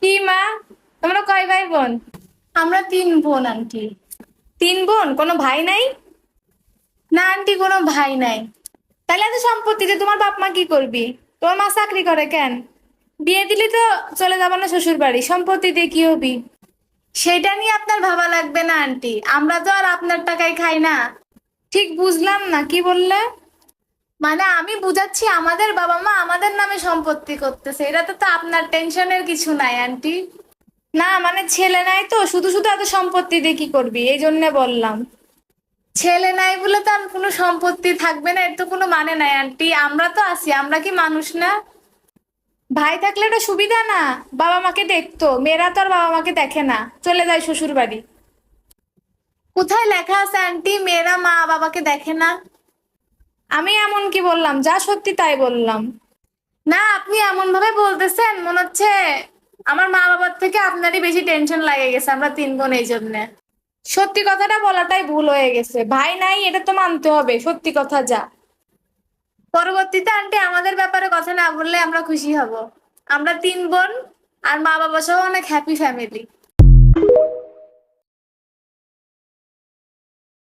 কি মা, তোমরা কয় ভাই বোন? আমরা তিন বোন আন্টি। তিন বোন, কোনো ভাই নাই? না আন্টি, কোনো ভাই নাই। তাহলে এত সম্পত্তিতে তোমার বাপ মা কি করবি? তোমার মা চাকরি করে কেন? বিয়ে দিলি তো চলে যাবো না শ্বশুর বাড়ি, সম্পত্তি দিয়ে কি হবি? সেটা নিয়ে আপনার ভাবা লাগবে না আন্টি, আমরা তো আর আপনার টাকায় খাই না। ঠিক বুঝলাম না, কি বললে? মানে আমি বুঝাচ্ছি, আমাদের বাবা মা আমাদের নামে সম্পত্তি করতেছে, এটাতে তো আপনার টেনশনের কিছু নাই আন্টি। না মানে ছেলে নাই তো, শুধু শুধু এত সম্পত্তি দিয়ে কি করবি, এই জন্য বললাম। ছেলে নাই বলে তো আর কোনো সম্পত্তি থাকবে না, এর তো কোনো মানে নাই আন্টি। আমরা তো আছি, আমরা কি মানুষ না? ভাই থাকলে এটা সুবিধা না, বাবা মাকে দেখতো। মেয়েরা তো আর বাবা মাকে দেখে না, চলে যায় শ্বশুর বাড়ি। কোথায় লেখা আছে আন্টি মেয়েরা মা বাবাকে দেখে না? আমি এমন কি বললাম? যা সত্যি তাই বললাম। না, আপনি এমন ভাবে বলতেছেন মনে হচ্ছে আমার মা বাবার থেকে আপনারই বেশি টেনশন লাগে গেছে, আমরা তিন বোন এই জন্য। সত্যি কথাটা বলাটাই ভুল হয়ে গেছে, ভাই নাই এটা তো মানতে হবে, সত্যি কথা যা। পরবর্তীতে আন্টি আমাদের ব্যাপারে কথা না বললে আমরা খুশি হব। আমরা তিন বোন আর মা বাবা সহ অনেক হ্যাপি ফ্যামিলি।